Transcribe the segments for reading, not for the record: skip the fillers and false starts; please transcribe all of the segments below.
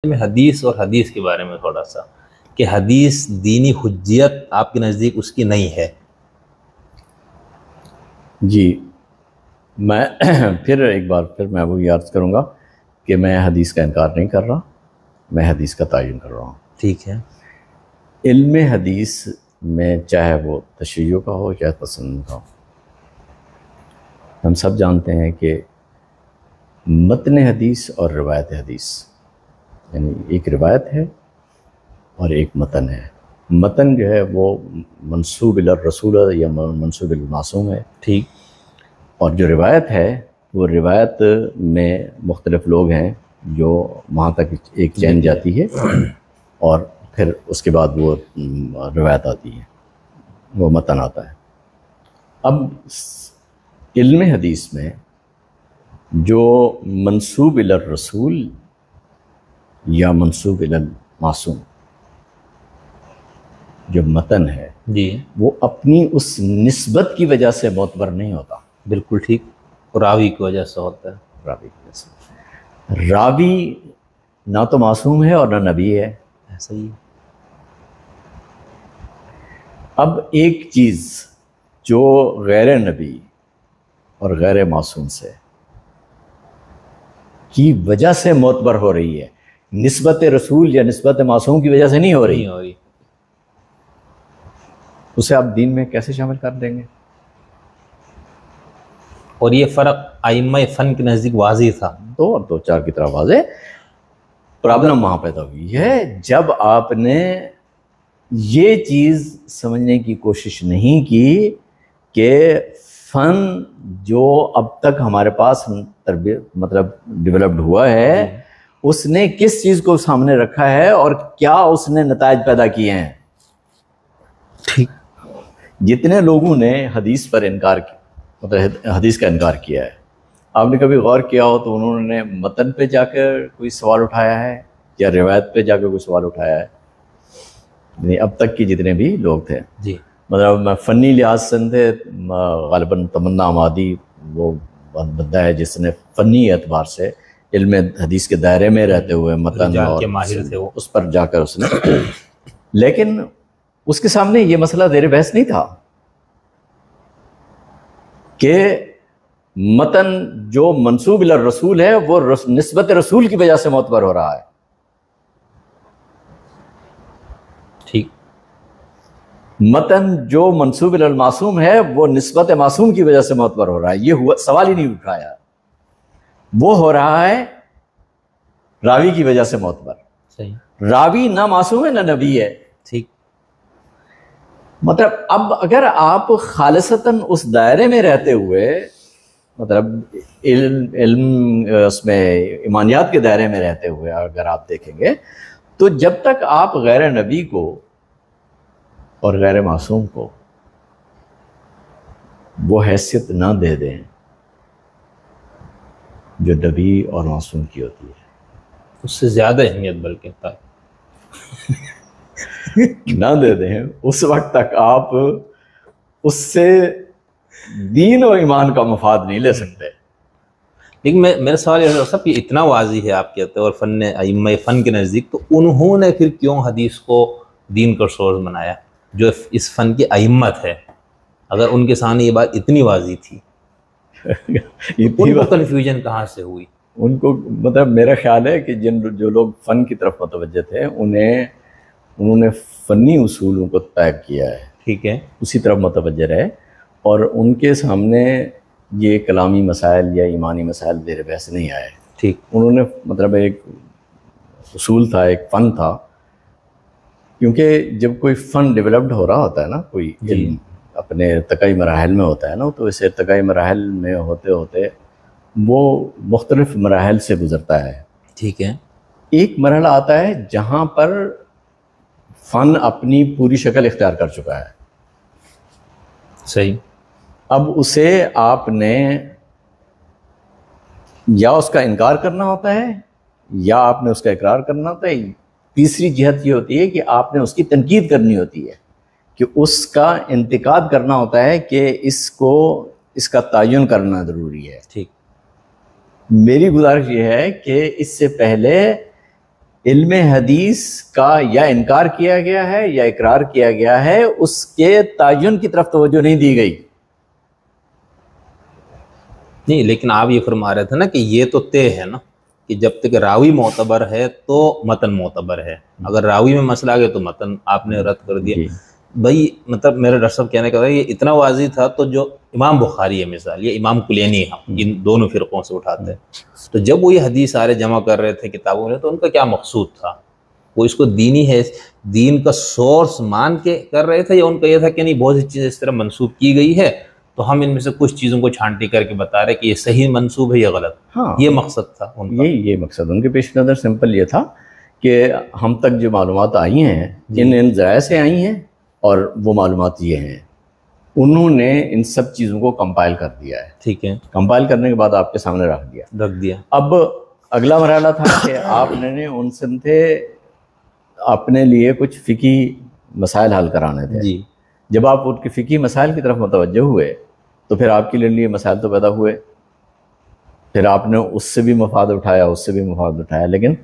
میں حدیث اور حدیث کے بارے میں تھوڑا سا، کہ حدیث دینی حجیت آپ کے نزدیک اس کی نہیں ہے؟ جی، میں پھر ایک بار میں وہی عرض کروں گا کہ میں حدیث کا انکار نہیں کر رہا، میں حدیث کا تعین کر رہا ہوں۔ ٹھیک ہے۔ علم حدیث میں چاہے وہ تشیع کا ہو چاہے تسنن کا ہو، ہم سب جانتے ہیں کہ متن حدیث اور روایت حدیث، یعنی ایک روایت ہے اور ایک متن ہے۔ متن جو ہے وہ منسوب الی الرسول یا منسوب الی المعصوم ہے، ٹھیک۔ اور جو روایت ہے وہ روایت میں مختلف لوگ ہیں جو وہاں تک ایک چین جاتی ہے اور پھر اس کے بعد وہ روایت آتی ہے، وہ متن آتا ہے۔ اب علم حدیث میں جو منسوب الی الرسول یا منسوب الی المعصوم جو متن ہے جی، وہ اپنی اس نسبت کی وجہ سے معتبر نہیں ہوتا۔ بالکل ٹھیک، راوی کی وجہ سے ہوتا ہے۔ راوی کی وجہ سے، راوی نہ تو معصوم ہے اور نہ نبی ہے۔ ایسا ہی۔ اب ایک چیز جو غیر نبی اور غیر معصوم سے کی وجہ سے معتبر ہو رہی ہے، نسبت رسول یا نسبت معصوم کی وجہ سے نہیں ہو رہی، اسے آپ دین میں کیسے شامل کر دیں گے؟ اور یہ فرق ائمہ فن کے نزدیک واضح تھا، دو چار کی طرح واضح۔ پرابلم وہاں پیدا ہوئی ہے جب آپ نے یہ چیز سمجھنے کی کوشش نہیں کی کہ فن جو اب تک ہمارے پاس ڈیولپڈ ہوا ہے اس نے کس چیز کو سامنے رکھا ہے اور کیا اس نے نتائج پیدا کیے ہیں۔ ٹھیک۔ جتنے لوگوں نے حدیث پر انکار کیا، حدیث کا انکار کیا ہے، آپ نے کبھی غور کیا ہو تو انہوں نے متن پہ جا کر کوئی سوال اٹھایا ہے یا روایت پہ جا کر کوئی سوال اٹھایا ہے؟ نہیں، اب تک کی جتنے بھی لوگ تھے، جی، فنی لحاظ سے تھے، غالباً تمنا عمادی وہ بندہ ہے جس نے فنی اعتبار سے علم حدیث کے دائرے میں رہتے ہوئے متن اور ماہر تھے وہ، اس پر جا کر اس نے لیکن اس کے سامنے یہ مسئلہ زیر بحث نہیں تھا کہ متن جو منسوب الی الرسول ہے وہ نسبت رسول کی وجہ سے معتبر ہو رہا ہے۔ ٹھیک۔ متن جو منسوب الی المعصوم ہے وہ نسبت معصوم کی وجہ سے معتبر ہو رہا ہے، یہ سوال ہی نہیں اٹھایا، وہ ہو رہا ہے راوی کی وجہ سے معتبر۔ صحیح۔ راوی نہ معصوم ہے نہ نبی ہے۔ ٹھیک۔ اب اگر آپ خالصتاً اس دائرے میں رہتے ہوئے علم اس میں ایمانیات کے دائرے میں رہتے ہوئے اگر آپ دیکھیں گے تو جب تک آپ غیر نبی کو اور غیر معصوم کو وہ حیثیت نہ دے دیں جو نبی اور معصوم کی ہوتی ہے، اس سے زیادہ اہمیت بلکہ تھا نہ دے دیں، اس وقت تک آپ اس سے دین اور ایمان کا مفاد نہیں لے سکتے۔ لیکن میرا سوال یہ ہے کہ اتنا واضح ہے آپ کہتے ہیں اور فن ائمہ فن کے نزدیک، تو انہوں نے پھر کیوں حدیث کو دین کا سورس بنایا جو اس فن کی ائمت ہے؟ اگر ان کے سامنے یہ بات اتنی واضح تھی، ان کو کنفیوژن کہاں سے ہوئی؟ ان کو میرا خیال ہے کہ جو لوگ فن کی طرف متوجہ تھے انہوں نے فنی اصولوں کو طے کیا ہے، ٹھیک ہے، اسی طرف متوجہ رہے، اور ان کے سامنے یہ کلامی مسائل یا ایمانی مسائل زیر بحث نہیں آئے۔ ٹھیک۔ انہوں نے ایک اصول تھا، ایک فن تھا، کیونکہ جب کوئی فن ڈیولپڈ ہو رہا ہوتا ہے نا، کوئی علم اپنے ارتقائی مراحل میں ہوتا ہے نا، تو اس ارتقائی مراحل میں ہوتے ہوتے وہ مختلف مراحل سے گزرتا ہے۔ ٹھیک ہے۔ ایک مرحلہ آتا ہے جہاں پر فن اپنی پوری شکل اختیار کر چکا ہے۔ صحیح۔ اب اسے آپ نے یا اس کا انکار کرنا ہوتا ہے یا آپ نے اس کا اقرار کرنا ہوتا ہے۔ تیسری جہت یہ ہوتی ہے کہ آپ نے اس کی تنقید کرنی ہوتی ہے، کہ اس کا انتقاد کرنا ہوتا ہے کہ اس کا تعین کرنا ضروری ہے۔ ٹھیک۔ میری گزارش یہ ہے کہ اس سے پہلے علم حدیث کا یا انکار کیا گیا ہے یا اقرار کیا گیا ہے، اس کے تعین کی طرف توجہ نہیں دی گئی. نہیں لیکن آپ یہ فرما رہے تھے نا کہ یہ تو طے ہے نا کہ جب تک راوی معتبر ہے تو متن معتبر ہے، اگر راوی میں مسئلہ آ گیا تو متن آپ نے رد کر دیا. بھائی مطلب میرا ڈاکٹر صاحب کہنے کا یہ اتنا واضح تھا، تو جو امام بخاری ہے مثال یا امام کلینی ہم ان دونوں فرقوں سے اٹھاتے ہیں، تو جب وہ یہ حدیث سارے جمع کر رہے تھے کتابوں میں، تو ان کا کیا مقصود تھا؟ وہ اس کو دینی ہے، دین کا سورس مان کے کر رہے تھے، یا ان کا یہ تھا کہ نہیں بہت سی چیزیں اس طرح منسوب کی گئی ہے تو ہم ان میں سے کچھ چیزوں کو چھانٹی کر کے بتا رہے کہ یہ صحیح منسوب ہے یا غلط؟ ہاں یہ مقصد تھا ان کا. یہ مقصد ان کے پیش نظر سمپل یہ تھا کہ ہم تک جو معلومات آئی ہیں ان ذرائع سے آئی ہیں، اور وہ معلومات یہ ہیں. انہوں نے ان سب چیزوں کو کمپائل کر دیا ہے. ٹھیک ہے، کمپائل کرنے کے بعد آپ کے سامنے رکھ دیا. اب اگلا مرحلہ تھا کہ آپ نے ان سے اپنے لیے کچھ فقہی مسائل حل کرانے تھے. جی جب آپ ان کے فقہی مسائل کی طرف متوجہ ہوئے تو پھر آپ کے لیے مسائل تو پیدا ہوئے، پھر آپ نے اس سے بھی مفاد اٹھایا، اس سے بھی مفاد اٹھایا. لیکن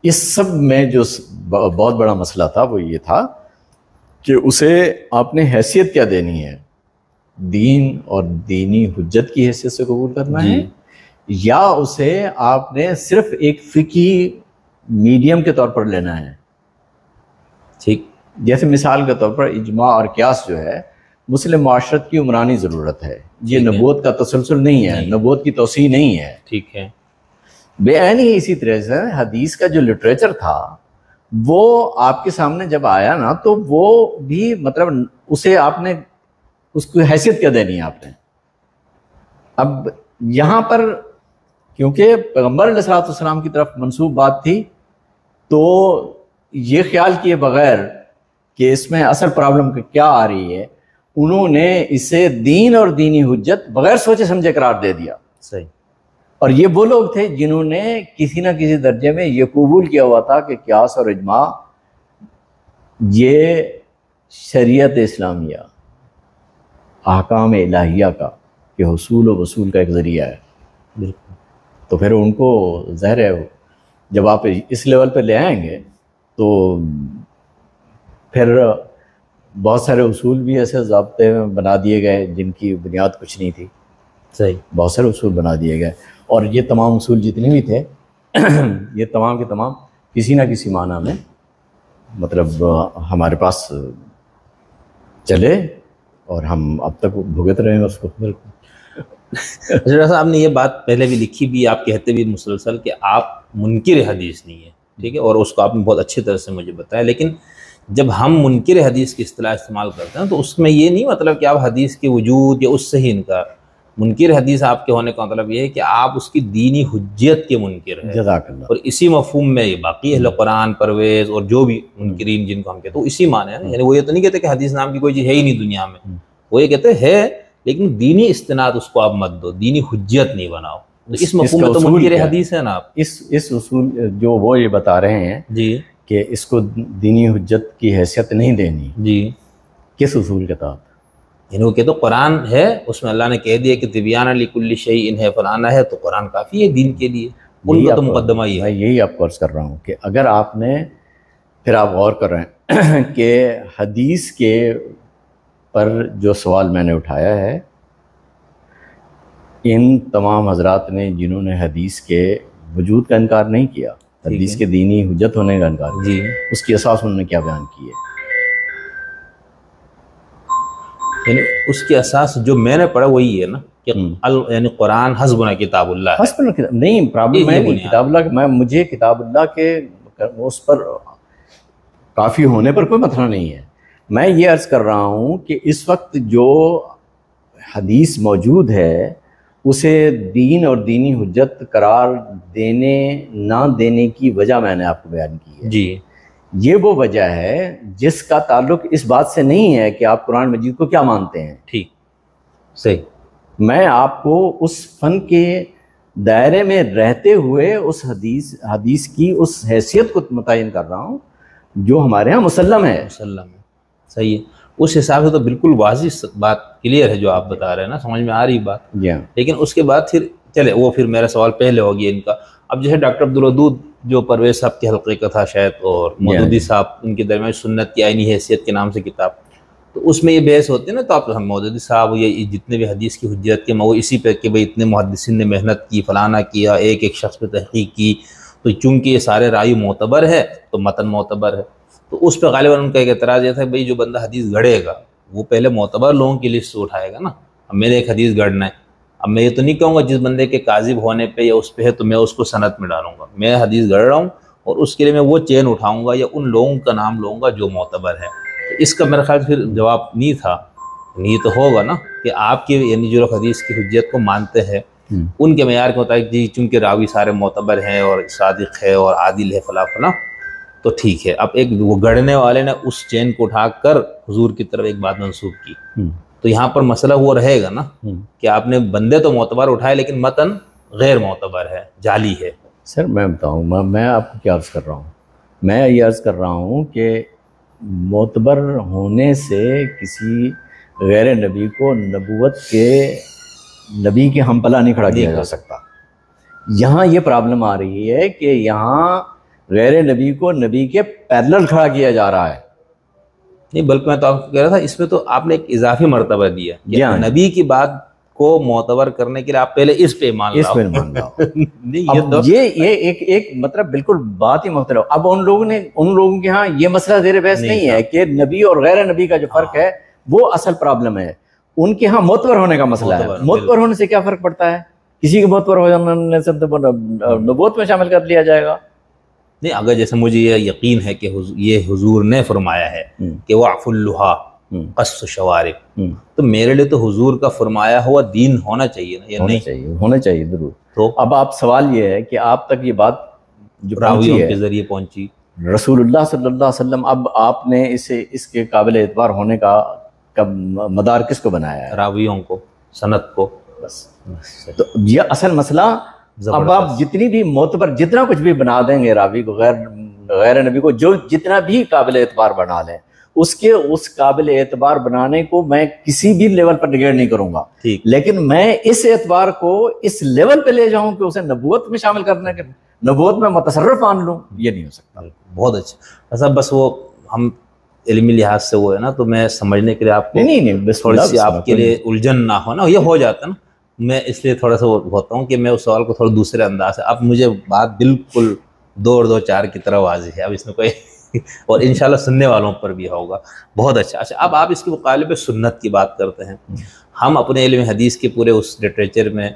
اس سب میں جو بہت بڑا مسئلہ تھا وہ یہ تھا کہ اسے آپ نے حیثیت کیا دینی ہے، دین اور دینی حجت کی حیثیت سے قبول کرنا ہے، یا اسے آپ نے صرف ایک فقہی میڈیم کے طور پر لینا ہے. ٹھیک، جیسے مثال کے طور پر اجماع اور قیاس جو ہے مسلم معاشرت کی عمرانی ضرورت ہے، یہ نبوت کا تسلسل نہیں ہے، نبوت کی توسیع نہیں ہے. ٹھیک ہے، بے عینی ہی اسی طرح سے حدیث کا جو لٹریچر تھا وہ آپ کے سامنے جب آیا نا تو وہ بھی مطلب اسے آپ نے اس کو حیثیت کیا دینی ہے آپ نے. اب یہاں پر کیونکہ پیغمبر علیہ الصلوۃ والسلام کی طرف منسوب بات تھی تو یہ خیال کیے بغیر کہ اس میں اصل پرابلم کیا آ رہی ہے، انہوں نے اسے دین اور دینی حجت بغیر سوچے سمجھے قرار دے دیا. صحیح. اور یہ وہ لوگ تھے جنہوں نے کسی نہ کسی درجے میں یہ قبول کیا ہوا تھا کہ قیاس اور اجماع یہ شریعت اسلامیہ، احکام الہیہ کا کہ حصول و وصول کا ایک ذریعہ ہے. بالکل. تو پھر ان کو ظاہر ہے جب آپ اس لیول پہ لے آئیں گے تو پھر بہت سارے اصول بھی ایسے ضابطے میں بنا دیے گئے جن کی بنیاد کچھ نہیں تھی. صحیح. بہت سارے اصول بنا دیے گئے، اور یہ تمام اصول جتنے بھی تھے یہ تمام کے تمام کسی نہ کسی معنی میں مطلب ہمارے پاس چلے اور ہم اب تک بھگت رہے ہیں اس کو. ڈاکٹر صاحب نے یہ بات پہلے بھی لکھی بھی، آپ کہتے بھی مسلسل کہ آپ منکر حدیث نہیں ہے، ٹھیک ہے، اور اس کو آپ نے بہت اچھی طرح سے مجھے بتایا. لیکن جب ہم منکر حدیث کی اصطلاح استعمال کرتے ہیں تو اس میں یہ نہیں مطلب کہ آپ حدیث کے وجود یا اس سے ہی انکار. منکر حدیث آپ کے ہونے کا مطلب یہ ہے کہ آپ اس کی دینی حجیت کے منکر ہیں. جزاک اللہ. اور اسی مفہوم میں باقی اہل قرآن، پرویز اور جو بھی منکرین جن کو ہم کہتے ہیں اسی معنی ہے. یعنی وہ یہ تو نہیں کہتے کہ حدیث نام کی کوئی چیز ہے ہی نہیں دنیا میں، وہ یہ کہتے ہے لیکن دینی استناد اس کو آپ مت دو، دینی حجیت نہیں بناؤ. تو اس مفہوم میں تو منکر حدیث ہے نا آپ. اس اصول جو وہ یہ بتا رہے ہیں جی کہ اس کو دینی حجت کی حیثیت نہیں دینی، جی، کس اصول کے تحت؟ یعنی وہ کہتے قرآن ہے، اس میں اللہ نے کہہ دیا کہ تبیان لکل شیء ہے، فلانا ہے، تو قرآن کافی ہے دین کے لیے. ان کا تو مقدمہ ہی ہے. میں یہی آپ کو عرض کر رہا ہوں کہ اگر آپ نے پھر آپ غور کر رہے ہیں کہ حدیث کے پر جو سوال میں نے اٹھایا ہے، ان تمام حضرات نے جنہوں نے حدیث کے وجود کا انکار نہیں کیا، حدیث کے دینی حجت ہونے کا انکار کیا، جی، اس کی اساس انہوں نے کیا بیان کی ہے؟ یعنی اس کی اساس جو میں نے پڑھا وہی ہے نا کہ یعنی قرآن حسبنا کتاب اللہ ہے. حسبنا نہیں، پرابلم میں نہیں کتاب اللہ، مجھے کتاب اللہ کے اس پر کافی ہونے پر کوئی مسئلہ نہیں ہے. میں یہ عرض کر رہا ہوں کہ اس وقت جو حدیث موجود ہے اسے دین اور دینی حجت قرار دینے نہ دینے کی وجہ میں نے آپ کو بیان کی ہے. جی، یہ وہ وجہ ہے جس کا تعلق اس بات سے نہیں ہے کہ آپ قرآن مجید کو کیا مانتے ہیں. ٹھیک، صحیح. میں آپ کو اس فن کے دائرے میں رہتے ہوئے اس حدیث کی اس حیثیت کو متعین کر رہا ہوں جو ہمارے ہاں مسلم ہے. مسلم ہے، صحیح ہے. اس حساب سے تو بالکل واضح بات کلیئر ہے جو آپ بتا رہے ہیں نا، سمجھ میں آ رہی بات. جی ہاں. لیکن اس کے بعد پھر چلے وہ پھر میرا سوال پہلے ہو گیا ان کا. اب جیسے ڈاکٹر عبدالودود جو پرویز صاحب کے حلقے کا تھا شاید، اور مودودی صاحب، ان کے درمیان سنت کی آئینی حیثیت کے نام سے کتاب، تو اس میں یہ بحث ہوتی ہے نا، تو آپ مودودی صاحب یہ جتنے بھی حدیث کی حجت کے وہ اسی پہ کہ بھئی اتنے محدثین نے محنت کی، فلانا کیا، ایک ایک شخص پہ تحقیق کی، تو چونکہ یہ سارے رائے معتبر ہے تو متن معتبر ہے، تو اس پہ غالباً ان کا ایک اعتراض یہ تھا کہ بھئی جو بندہ حدیث گھڑے گا وہ پہلے معتبر لوگوں کی لسٹ اٹھائے گا نا، اب میں نے ایک حدیث گھڑنا ہے، اب میں یہ تو نہیں کہوں گا جس بندے کے کاذب ہونے پہ یا اس پہ ہے تو میں اس کو سند میں ڈالوں گا، میں حدیث گھڑ رہا ہوں اور اس کے لیے میں وہ چین اٹھاؤں گا یا ان لوگوں کا نام لوں گا جو معتبر ہے۔ تو اس کا میرا خیال پھر جواب نہیں تھا، نہیں تو ہوگا نا کہ آپ کی یعنی جو لوگ حدیث کی حجت کو مانتے ہیں ان کے معیار کے مطابق جی چونکہ راوی سارے معتبر ہیں اور صادق ہے اور عادل ہے فلاں فلاں تو ٹھیک ہے، اب ایک وہ گڑھنے والے نے اس چین کو اٹھا کر حضور کی طرف ایک بات منسوخ کی، تو یہاں پر مسئلہ وہ رہے گا نا کہ آپ نے بندے تو معتبر اٹھائے لیکن متن غیر معتبر ہے، جعلی ہے۔ سر میں بتاؤں، میں آپ کو کیا عرض کر رہا ہوں، میں یہ عرض کر رہا ہوں کہ معتبر ہونے سے کسی غیر نبی کو نبوت کے نبی کے ہم پلہ نہیں کھڑا کیا جا سکتا۔ یہاں یہ پرابلم آ رہی ہے کہ یہاں غیر نبی کو نبی کے پیرلل کھڑا کیا جا رہا ہے۔ نہیں بلکہ میں تو آپ کو کہہ رہا تھا اس میں تو آپ نے ایک اضافی مرتبہ دیا کہ نبی کی بات کو معتبر کرنے کے لیے آپ پہلے اس پہ مان لاؤ۔ یہ ایک مطلب بالکل بات ہی مختلف۔ اب ان لوگوں کے ہاں یہ مسئلہ زیر بحث نہیں ہے کہ نبی اور غیر نبی کا جو فرق ہے وہ اصل پرابلم ہے، ان کے ہاں معتبر ہونے کا مسئلہ ہے۔ معتبر ہونے سے کیا فرق پڑتا ہے؟ کسی کے معتبر ہو جانے سے نبوت میں شامل کر لیا جائے گا؟ نہیں، اگر جیسے مجھے یہ یقین ہے کہ یہ حضور نے فرمایا ہے کہ وعف اللحا قص شوارب، تو میرے لیے تو حضور کا فرمایا ہوا دین ہونا چاہیے نا، یہ ہونا چاہیے ضرور۔ تو اب آپ سوال یہ ہے کہ آپ تک یہ بات جو راویوں کے ذریعے پہنچی، رسول اللہ صلی اللہ علیہ وسلم، اب آپ نے اس کے قابل اعتبار ہونے کا مدار کس کو بنایا ہے؟ راویوں کو، سند کو، بس۔ تو یہ اصل مسئلہ، اب آپ جتنی بھی معتبر جتنا کچھ بھی بنا دیں گے راوی کو، غیر نبی کو جو جتنا بھی قابل اعتبار بنا لیں، اس قابل اعتبار بنانے کو میں کسی بھی لیول پر نگیٹ نہیں کروں گا، لیکن میں اس اعتبار کو اس لیول پہ لے جاؤں کہ اسے نبوت میں شامل کرنے کے، نبوت میں متصرف مان لوں، یہ نہیں ہو سکتا۔ بہت اچھا، ایسا بس وہ ہم علمی لحاظ سے وہ ہے نا، تو میں سمجھنے کے لیے آپ کو تھوڑی سی آپ کے لیے الجھن نہ ہو نا، یہ ہو جاتا نا، میں اس لیے تھوڑا سا وہ ہوتا ہوں کہ میں اس سوال کو تھوڑا دوسرے انداز سے، اب مجھے بات بالکل 2 اور 2 4 کی طرح واضح ہے، اب اس میں کوئی اور انشاءاللہ سننے والوں پر بھی ہوگا۔ بہت اچھا۔ اچھا، اب آپ اس کے مقابلے پہ سنت کی بات کرتے ہیں، ہم اپنے علم حدیث کے پورے اس لٹریچر میں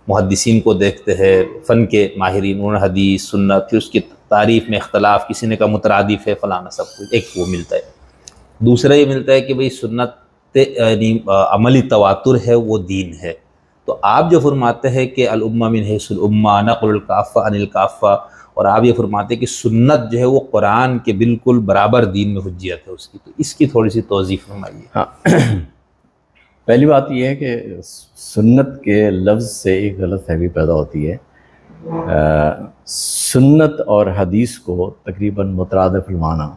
محدثین کو دیکھتے ہیں، فن کے ماہرین، انہوں نے حدیث، سنت، پھر اس کی تعریف میں اختلاف، کسی نے کہا مترادف ہے فلانا، سب کچھ ایک وہ ملتا ہے۔ دوسرا یہ ملتا ہے کہ بھئی سنت یعنی عملی تواتر ہے، وہ دین ہے۔ تو آپ جو فرماتے ہیں کہ الامہ من حیث الامہ نقل الکافہ عن الکافہ، اور آپ یہ فرماتے ہیں کہ سنت جو ہے وہ قرآن کے بالکل برابر دین میں حجیت ہے اس کی، تو اس کی تھوڑی سی توضیح فرمائیے۔ ہاں، پہلی بات یہ ہے کہ سنت کے لفظ سے ایک غلط فہمی پیدا ہوتی ہے۔ سنت اور حدیث کو تقریباً مترادف المعنی،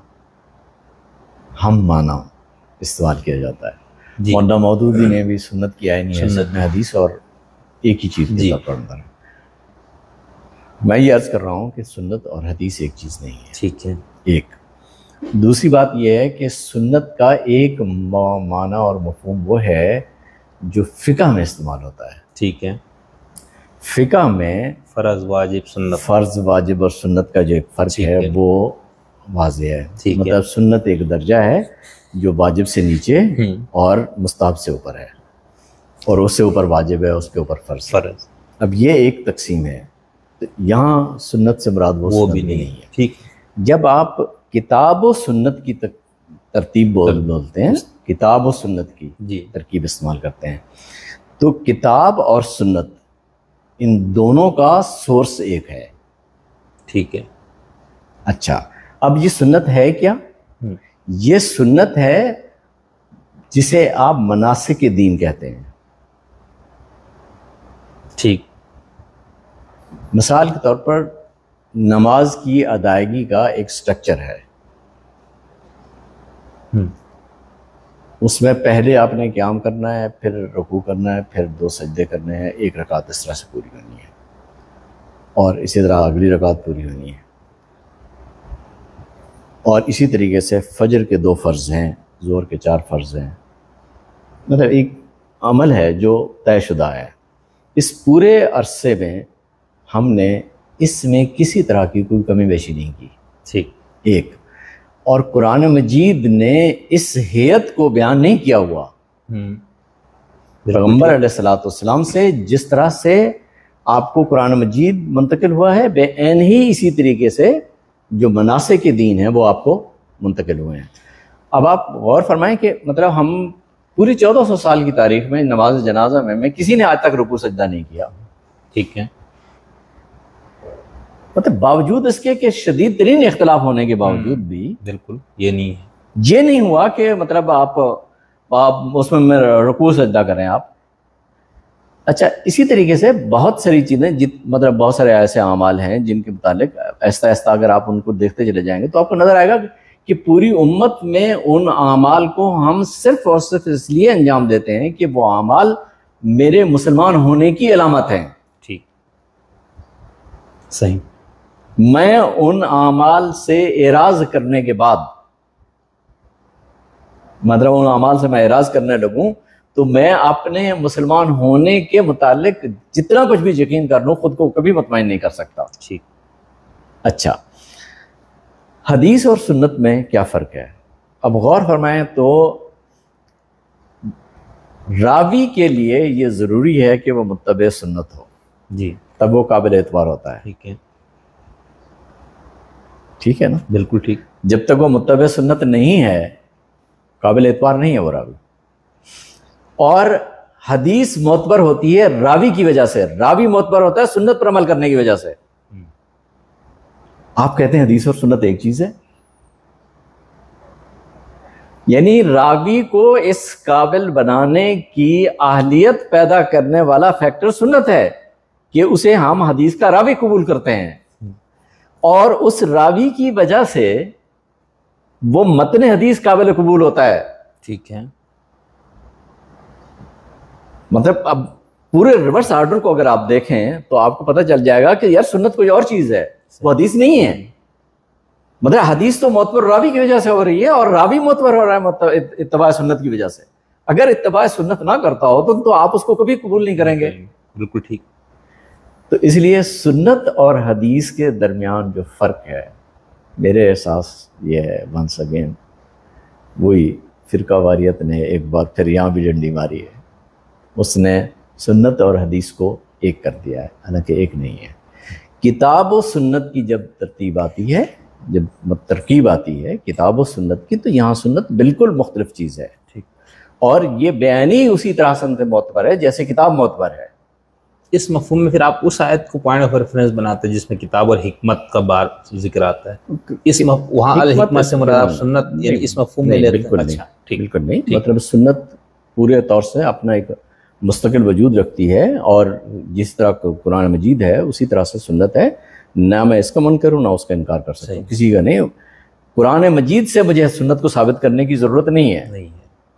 ہم معنی استعمال کیا جاتا ہے۔ مولانا مودودی نے بھی سنت کی آئینی حیثیت میں حدیث اور ایک ہی چیز کے ساتھ پڑھتا ہے۔ میں یہ عرض کر رہا ہوں کہ سنت اور حدیث ایک چیز نہیں ہے۔ ٹھیک ہے، ایک دوسری بات یہ ہے کہ سنت کا ایک معنی اور مفہوم وہ ہے جو فقہ میں استعمال ہوتا ہے۔ ٹھیک ہے، فقہ میں فرض، واجب، سنت، فرض، واجب اور سنت کا جو ایک فرق ہے وہ واضح ہے۔ مطلب سنت ایک درجہ ہے جو واجب سے نیچے اور مستحب سے اوپر ہے، اور اس سے اوپر واجب ہے، اس کے اوپر فرض۔ اب یہ ایک تقسیم ہے، یہاں سنت سے مراد وہ بھی نہیں ہے۔ ٹھیک، جب آپ کتاب و سنت کی ترتیب بولتے ہیں، کتاب و سنت کی ترکیب استعمال کرتے ہیں، تو کتاب اور سنت ان دونوں کا سورس ایک ہے۔ ٹھیک ہے، اچھا، اب یہ سنت ہے کیا؟ یہ سنت ہے جسے آپ مناسک دین کہتے ہیں۔ ٹھیک، مثال کے طور پر نماز کی ادائیگی کا ایک سٹرکچر ہے، اس میں پہلے آپ نے قیام کرنا ہے، پھر رکوع کرنا ہے، پھر 2 سجدے کرنے ہیں، 1 رکعت اس طرح سے پوری کرنی ہے، اور اسی طرح اگلی رکعت پوری ہونی ہے۔ اور اسی طریقے سے فجر کے 2 فرض ہیں، ظہر کے 4 فرض ہیں، مطلب ایک عمل ہے جو طے شدہ ہے۔ اس پورے عرصے میں ہم نے اس میں کسی طرح کی کوئی کمی بیشی نہیں کی، ٹھیک، ایک۔ اور قرآن مجید نے اس ہیئت کو بیان نہیں کیا ہوا پیغمبر علیہ الصلوۃ والسلام سے، جس طرح سے آپ کو قرآن مجید منتقل ہوا ہے بے عین ہی اسی طریقے سے جو مناسک دین ہیں وہ آپ کو منتقل ہوئے ہیں۔ اب آپ غور فرمائیں کہ مطلب ہم پوری 1400 سال کی تاریخ میں نماز جنازہ میں کسی نے آج تک رکوع سجدہ نہیں کیا، ٹھیک ہے، مطلب باوجود اس کے کہ شدید ترین اختلاف ہونے کے باوجود بھی بالکل یہ نہیں ہے، یہ نہیں ہوا کہ مطلب آپ اس میں رکوع سجدہ کریں آپ۔ اچھا، اسی طریقے سے بہت ساری چیزیں مطلب بہت سارے ایسے اعمال ہیں جن کے متعلق آہستہ آہستہ اگر آپ ان کو دیکھتے چلے جائیں گے تو آپ کو نظر آئے گا کہ پوری امت میں ان اعمال کو ہم صرف اور صرف اس لیے انجام دیتے ہیں کہ وہ اعمال میرے مسلمان ہونے کی علامت ہیں۔ ٹھیک، صحیح، میں ان اعمال سے اعراض کرنے کے بعد، مطلب ان اعمال سے میں اعراض کرنے لگوں تو میں اپنے مسلمان ہونے کے متعلق جتنا کچھ بھی یقین کر لوں خود کو کبھی مطمئن نہیں کر سکتا۔ ٹھیک، اچھا، حدیث اور سنت میں کیا فرق ہے؟ اب غور فرمائیں تو راوی کے لیے یہ ضروری ہے کہ وہ متبع سنت ہو، جی، تب وہ قابل اعتبار ہوتا ہے۔ ٹھیک ہے، ٹھیک ہے نا؟ بالکل ٹھیک، جب تک وہ متبع سنت نہیں ہے قابل اعتبار نہیں ہے وہ راوی۔ اور حدیث معتبر ہوتی ہے راوی کی وجہ سے، راوی معتبر ہوتا ہے سنت پر عمل کرنے کی وجہ سے۔ آپ کہتے ہیں حدیث اور سنت ایک چیز ہے، یعنی راوی کو اس قابل بنانے کی اہلیت پیدا کرنے والا فیکٹر سنت ہے کہ اسے ہم حدیث کا راوی قبول کرتے ہیں، اور اس راوی کی وجہ سے وہ متن حدیث قابل قبول ہوتا ہے۔ ٹھیک ہے، مطلب اب پورے ریورس آرڈر کو اگر آپ دیکھیں تو آپ کو پتہ چل جائے گا کہ یار سنت کوئی اور چیز ہے، وہ حدیث نہیں ہے۔ مطلب حدیث تو معتبر راوی کی وجہ سے ہو رہی ہے اور راوی معتبر ہو رہا ہے اتباع سنت کی وجہ سے۔ اگر اتباع سنت نہ کرتا ہو تو آپ اس کو کبھی قبول نہیں کریں گے۔ بالکل ٹھیک، تو اس لیے سنت اور حدیث کے درمیان جو فرق ہے میرے احساس یہ ہے، ونس اگین وہی فرقہ واریت نے ایک بار پھر یہاں بھی ڈنڈی ماری ہے، اس نے سنت اور حدیث کو ایک کر دیا ہے، حالانکہ ایک نہیں ہے۔ کتاب و سنت کی جب ترتیب آتی ہے، جب ترکیب آتی ہے کتاب و سنت کی، تو یہاں سنت بالکل مختلف چیز ہے، ٹھیک، اور یہ بیانی اسی طرح سے معتبر ہے جیسے کتاب معتبر ہے۔ اس مفہوم میں پھر آپ اس آیت کو پوائنٹ آف ریفرنس بناتے ہیں جس میں کتاب اور حکمت کا بار ذکر آتا ہے، اس وہاں الحکمت سے مراد آپ سنت یعنی اس مفہوم میں لیتے ہیں؟ بالکل اچھا، ٹھیک، بالکل نہیں، مطلب سنت پورے طور سے اپنا ایک مستقل وجود رکھتی ہے، اور جس طرح قرآن مجید ہے اسی طرح سے سنت ہے، نہ میں اس کا منکر ہوں نہ اس کا انکار کر سکتا ہوں، کسی کا نہیں۔ قرآن مجید سے مجھے سنت کو ثابت کرنے کی ضرورت نہیں ہے۔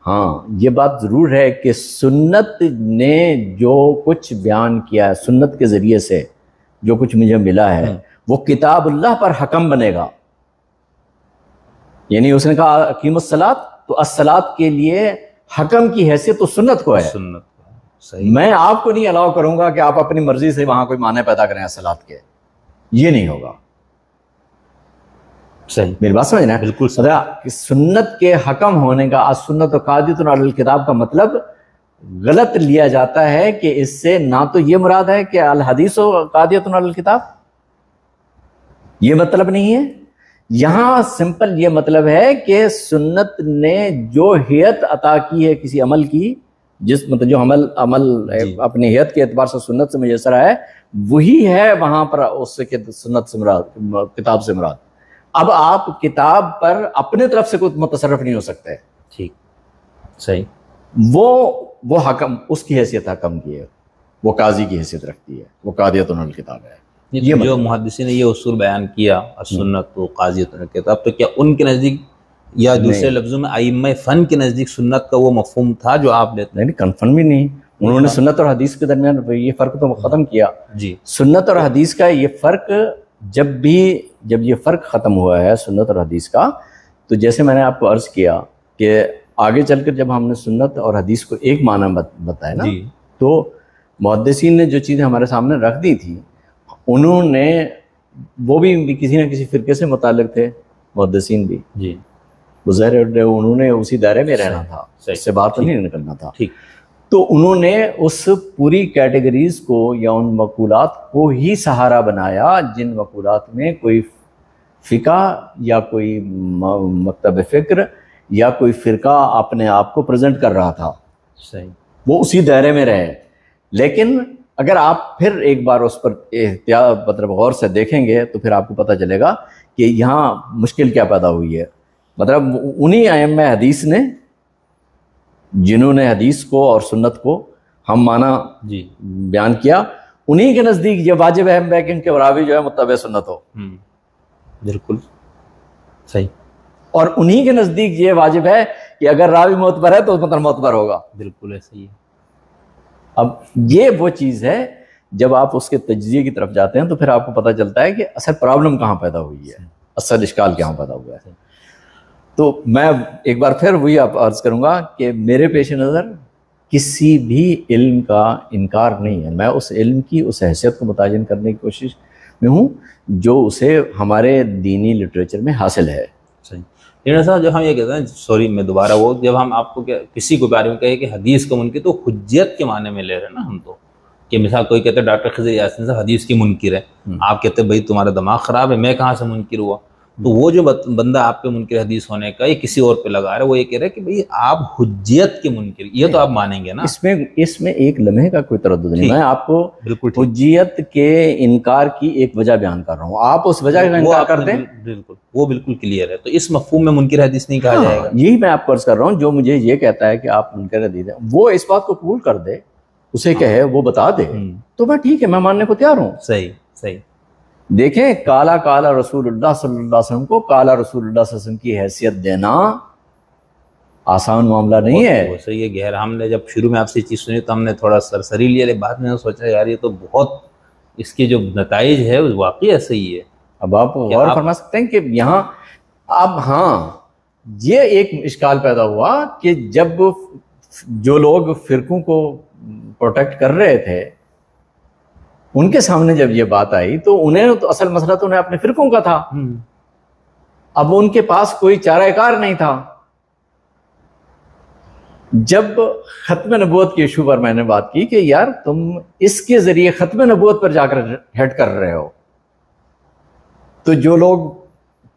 ہاں، یہ بات ضرور ہے کہ سنت نے جو کچھ بیان کیا ہے، سنت کے ذریعے سے جو کچھ مجھے ملا ہے وہ کتاب اللہ پر حکم بنے گا۔ یعنی اس نے کہا اقیم الصلاۃ، تو الصلاۃ کے لیے حکم کی حیثیت تو سنت کو ہے، سنت صحیح، میں آپ کو نہیں الاؤ کروں گا کہ آپ اپنی مرضی سے وہاں کوئی معنی پیدا کریں الصلاۃ کے، یہ نہیں ہوگا۔ صحیح، میری بات سمجھنا ہے؟ بالکل کہ سنت کے حکم ہونے کا السنت قاعدۃ علی الکتاب کا مطلب غلط لیا جاتا ہے کہ اس سے نہ تو یہ مراد ہے کہ الحدیث قاعدۃ علی الکتاب، یہ مطلب نہیں ہے۔ یہاں سمپل یہ مطلب ہے کہ سنت نے جو ہیئت عطا کی ہے کسی عمل کی، جس مطلب جو عمل اپنی ہیئت کے اعتبار سے سنت سے میسر ہے، وہی ہے وہاں پر اس سے سنت سے مراد، کتاب سے مراد۔ اب آپ کتاب پر اپنے طرف سے کوئی متصرف نہیں ہو سکتے، ٹھیک، صحیح، وہ حکم اس کی حیثیت حکم کی ہے، وہ قاضی کی حیثیت رکھتی ہے، وہ قاضیۃ الکتاب ہے۔ یہ جو محدثین نے یہ اصول بیان کیا سنت و قاضیۃ الکتاب، تو کیا ان کے نزدیک یا دوسرے لفظوں میں ائمہ فن کے نزدیک سنت کا وہ مفہوم تھا جو آپ لیتے ہیں؟ نہیں، کنفرم بھی نہیں، انہوں نے سنت اور حدیث کے درمیان یہ فرق تو ختم کیا۔ جی، سنت اور حدیث کا یہ فرق جب یہ فرق ختم ہوا ہے سنت اور حدیث کا، تو جیسے میں نے آپ کو عرض کیا کہ آگے چل کر جب ہم نے سنت اور حدیث کو ایک معنی بتایا نا، تو محدثین نے جو چیزیں ہمارے سامنے رکھ دی تھی، انہوں نے وہ بھی کسی نہ کسی فرقے سے متعلق تھے، محدثین بھی جی بظاہر انہوں نے اسی دائرے میں رہنا تھا، اس سے باہر تو نہیں نکلنا تھا، تو انہوں نے اس پوری کیٹیگریز کو یا ان مقولات کو ہی سہارا بنایا جن مقولات میں کوئی فقہ یا کوئی مکتب فکر یا کوئی فرقہ اپنے آپ کو پریزنٹ کر رہا تھا، وہ اسی دائرے میں رہے۔ لیکن اگر آپ پھر ایک بار اس پر احتیاط مطلب غور سے دیکھیں گے تو پھر آپ کو پتہ چلے گا کہ یہاں مشکل کیا پیدا ہوئی ہے۔ مطلب انہی ائمہ حدیث نے جنہوں نے حدیث کو اور سنت کو ہم معنی بیان کیا، انہی کے نزدیک یہ واجب ہے کہ ان کے راوی جو ہے متبع سنت ہو، بالکل صحیح، اور انہی کے نزدیک یہ واجب ہے کہ اگر راوی معتبر ہے تو مطلب معتبر ہوگا، بالکل ایسا ہی ہے۔ اب یہ وہ چیز ہے جب آپ اس کے تجزیے کی طرف جاتے ہیں تو پھر آپ کو پتہ چلتا ہے کہ اصل پرابلم کہاں پیدا ہوئی ہے، اصل اشکال کہاں پیدا ہوا ہے۔ تو میں ایک بار پھر وہی آپ عرض کروں گا کہ میرے پیش نظر کسی بھی علم کا انکار نہیں ہے، میں اس علم کی اس حیثیت کو متعین کرنے کی کوشش میں ہوں جو اسے ہمارے دینی لٹریچر میں حاصل ہے۔ صحیح۔ لیکن صاحب جب ہم یہ کہتے ہیں، سوری میں دوبارہ جب ہم آپ کو کسی کو بارے میں کہے کہ حدیث کا منکر، تو حجیت کے معنی میں لے رہے ہیں نا ہم تو، کہ مثال کوئی کہتے ہیں ڈاکٹر خضر یاسین صاحب حدیث کی منکر ہے، آپ کہتے ہیں بھائی تمہارا دماغ خراب ہے، میں کہاں سے منکر ہوا؟ تو وہ جو بندہ آپ پہ منکر حدیث ہونے کا یا کسی اور پہ لگا رہا ہے، وہ یہ کہہ رہا ہے کہ بھئی آپ حجیت کے منکر، یہ تو آپ مانیں گے نا؟ اس میں ایک لمحے کا کوئی تردد نہیں، میں آپ کو حجیت کے انکار کی ایک وجہ بیان کر رہا ہوں، آپ اس وجہ کا انکار کرتے ہیں، بالکل وہ بالکل کلیئر ہے، تو اس مفہوم میں منکر حدیث نہیں کہا جائے گا۔ یہی میں آپ کو عرض کر رہا ہوں، جو مجھے یہ کہتا ہے کہ آپ منکر حدیث ہیں، وہ اس بات کو قبول کر دے، اسے کہے، وہ بتا دے، تو میں ٹھیک ہے، میں ماننے کو تیار ہوں۔ صحیح صحیح۔ دیکھیں کالا رسول اللہ صلی اللہ علیہ وسلم کو کالا رسول اللہ صلی اللہ علیہ وسلم کی حیثیت دینا آسان معاملہ نہیں ہے۔ وہ صحیح ہے، گہرا، ہم نے جب شروع میں آپ سے چیز سنی تو ہم نے تھوڑا سرسری لیا، بعد میں سوچا یار یہ تو بہت، اس کے جو نتائج ہے واقعی ایسا ہی ہے۔ اب آپ غور فرما سکتے ہیں کہ یہاں اب یہ ایک اشکال پیدا ہوا کہ جب جو لوگ فرقوں کو پروٹیکٹ کر رہے تھے ان کے سامنے جب یہ بات آئی تو انہیں تو اصل مسئلہ تو انہیں اپنے فرقوں کا تھا، اب ان کے پاس کوئی چارہ کار نہیں تھا۔ جب ختم نبوت کے ایشو پر میں نے بات کی کہ یار تم اس کے ذریعے ختم نبوت پر جا کر ہیڈ کر رہے ہو، تو جو لوگ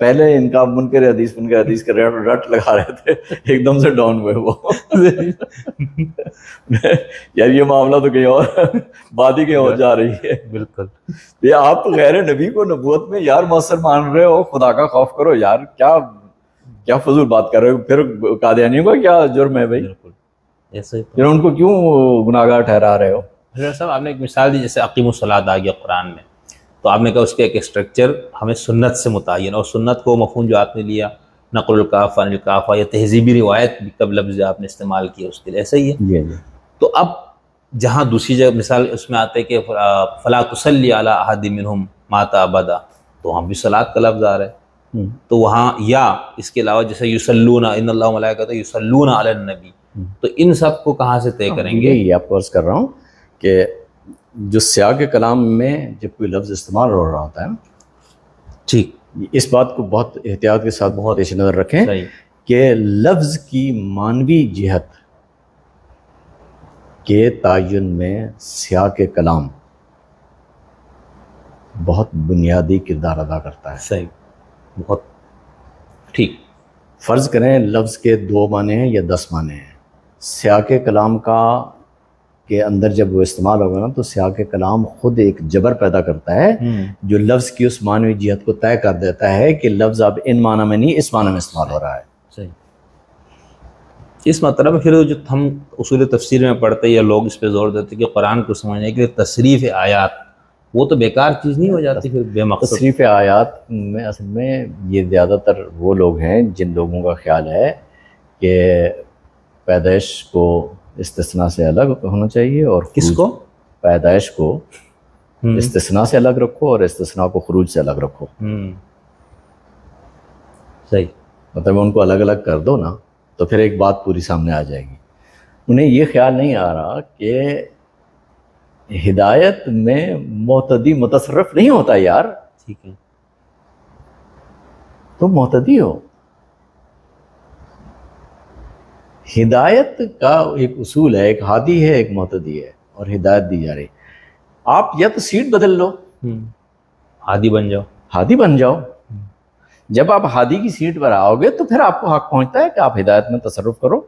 پہلے ان کا منکر حدیث کر رہے ہیں رٹ لگا رہے تھے، ایک دم سے ڈاؤن ہوئے وہ یار یہ معاملہ تو کہیں اور بات ہی کہیں اور جا رہی ہے۔ بالکل، یہ آپ غیر نبی کو نبوت میں یار مؤثر مان رہے ہو، خدا کا خوف کرو یار، کیا فضول بات کر رہے ہو، پھر قادیانیوں کا کیا جرم ہے بھائی، ایسے پھر ان کو کیوں گناہ گار ٹھہرا رہے ہو؟ صاحب آپ نے ایک مثال دی، جیسے اقیم الصلاۃ آ گیا قرآن میں، تو آپ نے کہا اس کا ایک اسٹرکچر ہمیں سنت سے متعین، اور سنت کو مفہوم جو آپ نے لیا نقل الکافہ عن الکافہ یا تہذیبی روایت بھی کب لفظ آپ نے استعمال کیا اس کے لیے، ایسا ہی ہے۔ تو اب جہاں دوسری جگہ مثال اس میں آتے کہ فلا تصلی علی احد منہم مات ابدا، تو ہم بھی صلاۃ کا لفظ آ رہا ہے، تو وہاں یا اس کے علاوہ جیسے یصلون ان اللہ وملائکتہ یصلون علی النبی، تو ان سب کو کہاں سے طے کریں گے؟ یہ آپ کو عرض کر رہا ہوں کہ جو سیاق کلام میں جب کوئی لفظ استعمال ہو رہا ہوتا ہے نا، ٹھیک، اس بات کو بہت احتیاط کے ساتھ بہت پیش نظر رکھیں کہ لفظ کی معنوی جہت کے تعین میں سیاق کلام بہت بنیادی کردار ادا کرتا ہے۔ صحیح، بہت ٹھیک۔ فرض کریں لفظ کے 2 معنی ہیں یا 10 معنی ہیں، سیاق کلام کے اندر جب وہ استعمال ہوگا نا تو سیاق کلام خود ایک جبر پیدا کرتا ہے جو لفظ کی اس معنوی جہت کو طے کر دیتا ہے کہ لفظ اب ان معنی میں نہیں اس معنی میں استعمال ہو رہا ہے۔ صحیح۔ اس مطلب پھر جو ہم اصول تفسیر میں پڑھتے یا لوگ اس پہ زور دیتے کہ قرآن کو سمجھنے کے لیے تصریف آیات، وہ تو بیکار چیز نہیں ہو جاتی پھر بے مقصد؟ تصریف آیات میں اصل میں یہ زیادہ تر وہ لوگ ہیں جن لوگوں کا خیال ہے کہ پیدائش کو استثناء سے الگ ہونا چاہیے، اور کس کو؟ پیدائش کو استثناء سے الگ رکھو اور استثناء کو خروج سے الگ رکھو. صحیح. مطلب ان کو الگ الگ کر دو نا تو پھر ایک بات پوری سامنے آ جائے گی. انہیں یہ خیال نہیں آ رہا کہ ہدایت میں معتدی متصرف نہیں ہوتا یار. ٹھیک ہے. تم معتدی ہو. ہدایت کا ایک اصول ہے, ایک ہادی ہے ایک معتدی ہے, اور ہدایت دی جا رہی. آپ یا تو سیٹ بدل لو, ہادی بن جاؤ. ہادی بن جاؤ. جب آپ ہادی کی سیٹ پر آؤ گے تو پھر آپ کو حق پہنچتا ہے کہ آپ ہدایت میں تصرف کرو.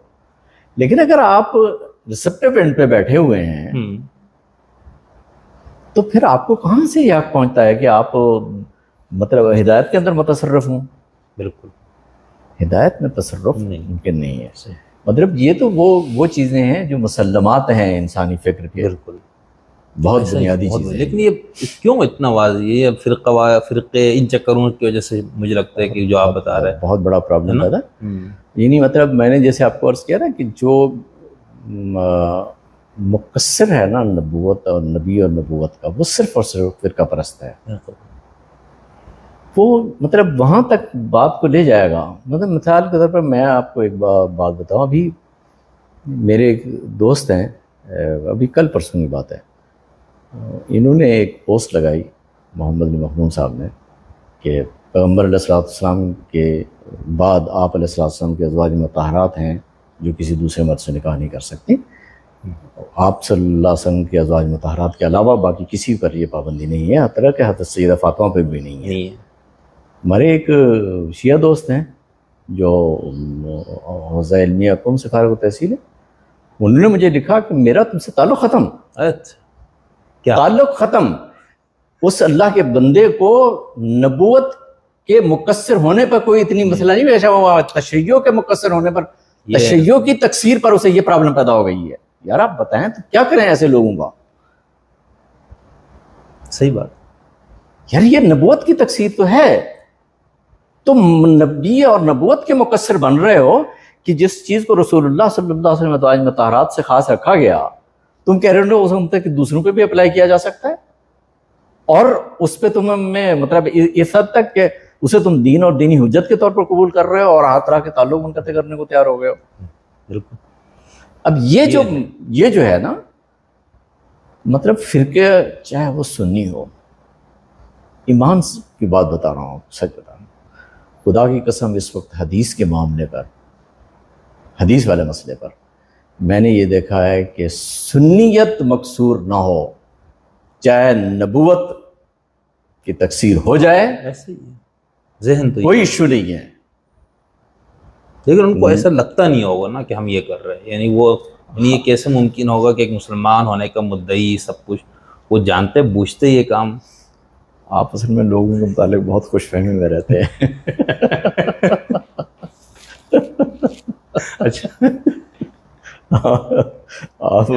لیکن اگر آپ ریسپٹیو اینڈ پہ بیٹھے ہوئے ہیں تو پھر آپ کو کہاں سے یہ حق پہنچتا ہے کہ آپ مطلب ہدایت کے اندر متصرف ہوں. بالکل ہدایت میں تصرف ممکن نہیں ہے. مطلب یہ تو وہ چیزیں ہیں جو مسلمات ہیں انسانی فکر کے. بالکل بہت بنیادی چیزیں. لیکن یہ کیوں اتنا واضح ہے یہ فرقے ان چکروں کی وجہ سے مجھے لگتا ہے کہ جو آپ بتا رہے ہیں بہت بڑا پرابلم ہے نا. یعنی مطلب میں نے جیسے آپ کو عرض کیا نا کہ جو مقصر ہے نا نبوت اور نبی اور نبوت کا, وہ صرف اور صرف فرقہ پرست ہے. وہ مطلب وہاں تک بات کو لے جائے گا. مطلب مثال کے طور پر میں آپ کو ایک بات بتاؤں. ابھی میرے ایک دوست ہیں, ابھی کل پرسوں کی بات ہے, انہوں نے ایک پوسٹ لگائی محمد بن مخدوم صاحب نے کہ پیغمبر علیہ السلام کے بعد آپ علیہ السلام کے ازواج مطہرات ہیں جو کسی دوسرے مرد سے نکاح نہیں کر سکتی. آپ صلی اللہ علیہ وسلم کے ازواج مطہرات کے علاوہ باقی کسی پر یہ پابندی نہیں ہے, حتیٰ کہ حضرت سیدہ فاطمہ پہ بھی نہیں ہے. ہمارے ایک شیعہ دوست ہیں جو حوزہ علمیہ قوم سے فارغ التحصیل ہے, انہوں نے مجھے لکھا کہ میرا تم سے تعلق ختم. تعلق ختم. اس اللہ کے بندے کو نبوت کے مقصر ہونے پر کوئی اتنی مسئلہ نہیں, ویسا ہوا تشیع کے مقصر ہونے پر, تشیع کی تکثیر پر اسے یہ پرابلم پیدا ہو گئی ہے. یار آپ بتائیں تو کیا کریں ایسے لوگوں کا. صحیح بات. یار یہ نبوت کی تکثیر تو ہے. تم نبی اور نبوت کے مقصر بن رہے ہو کہ جس چیز کو رسول اللہ صلی اللہ علیہ وسلم ازواج مطہرات سے خاص رکھا گیا, تم کہہ رہے ہو اس مطلب کہ دوسروں پہ بھی اپلائی کیا جا سکتا ہے, اور اس پہ تم میں مطلب اس حد تک کہ اسے تم دین اور دینی حجت کے طور پر قبول کر رہے ہو اور ہر طرح کے تعلق منقطع کرنے کو تیار ہو گئے ہو. بالکل. اب یہ جو ہے نا مطلب فرقے, چاہے وہ سنی ہو, ایمان کی بات بتا رہا ہوں, سچ بتا رہا ہوں, خدا کی قسم اس وقت حدیث کے معاملے پر, حدیث والے مسئلے پر میں نے یہ دیکھا ہے کہ سنیت مقصور نہ ہو, چاہے نبوت کی تکثیر ہو جائے, ایسے ہی ذہن تو کوئی ایشو نہیں ہے. لیکن ان کو ایسا لگتا نہیں ہوگا نا کہ ہم یہ کر رہے ہیں. یعنی یہ کیسے ممکن ہوگا کہ ایک مسلمان ہونے کا مدعی سب کچھ وہ جانتے بوجھتے یہ کام. آپ اصل میں لوگوں کے متعلق بہت خوش فہمی میں رہتے ہیں. اچھا آپ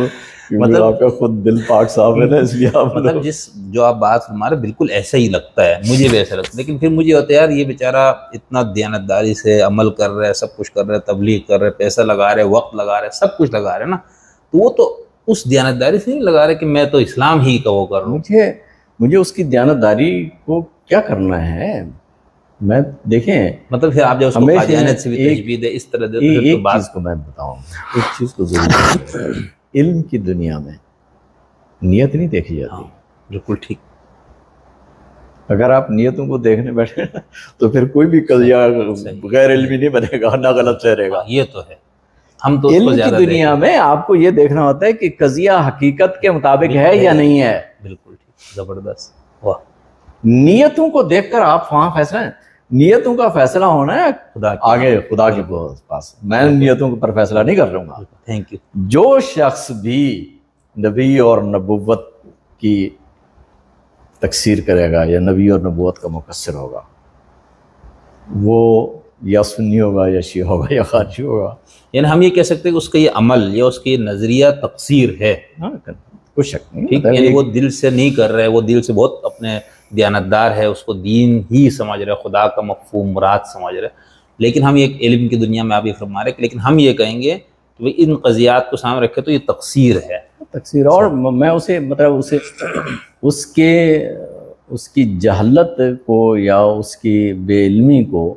مطلب آپ کا خود دل پاک صاحب ہے نا, اس لیے آپ مطلب جو آپ بات ہمارے بالکل ایسا ہی لگتا ہے, مجھے بھی ایسا لگتا ہے. لیکن پھر مجھے ہوتا ہے یار یہ بیچارہ اتنا دیانتداری سے عمل کر رہا ہے, سب کچھ کر رہا ہے, تبلیغ کر رہے ہیں, پیسہ لگا رہے, وقت لگا رہے, سب کچھ لگا رہے نا, تو وہ تو اس دیانتداری سے نہیں لگا رہے کہ میں تو اسلام ہی کا وہ کر رہا ہوں. مجھے اس کی دیانتداری کو کیا کرنا ہے. میں دیکھیں مطلب پھر آپ جو اس کو قادیانیت سے بھی تجوید ہے اس طرح دے تو ایک چیز کو میں بتاؤں, ایک چیز کو ضرور, علم کی دنیا میں نیت نہیں دیکھی جاتی. بالکل ٹھیک. اگر آپ نیتوں کو دیکھنے بیٹھے تو پھر کوئی بھی قضیہ غیر علمی نہیں بنے گا, نہ غلط ٹھہرے گا. یہ تو ہے. ہم تو علم کی دنیا میں آپ کو یہ دیکھنا ہوتا ہے کہ قضیہ حقیقت کے مطابق ہے یا نہیں ہے. بالکل ٹھیک, زبردست. واہ. نیتوں کو دیکھ کر آپ وہاں فیصلہ, نیتوں کا فیصلہ ہونا ہے آگے خدا کے پاس. میں نیتوں پر فیصلہ نہیں کر رہا ہوں. Thank you. جو شخص بھی نبی اور نبوت کی تکثیر کرے گا یا نبی اور نبوت کا مقصر ہوگا, وہ یا سنی ہوگا یا شیعہ ہوگا یا خارجی ہوگا. یعنی ہم یہ کہہ سکتے ہیں کہ اس کا یہ عمل یا اس کی نظریہ تقصیر ہے. کوئی شک نہیں. یعنی وہ دل سے نہیں کر رہے, وہ دل سے بہت اپنے دیانتدار ہے, اس کو دین ہی سمجھ رہے, خدا کا مفہوم مراد سمجھ رہے. لیکن ہم ایک علم کی دنیا میں آپ یہ فرما رہے کہ لیکن ہم یہ کہیں گے کہ ان قضیات کو سامنے رکھے تو یہ تقصیر ہے. تقصیر. اور میں اسے مطلب اس کی جہالت کو یا اس کی بے علمی کو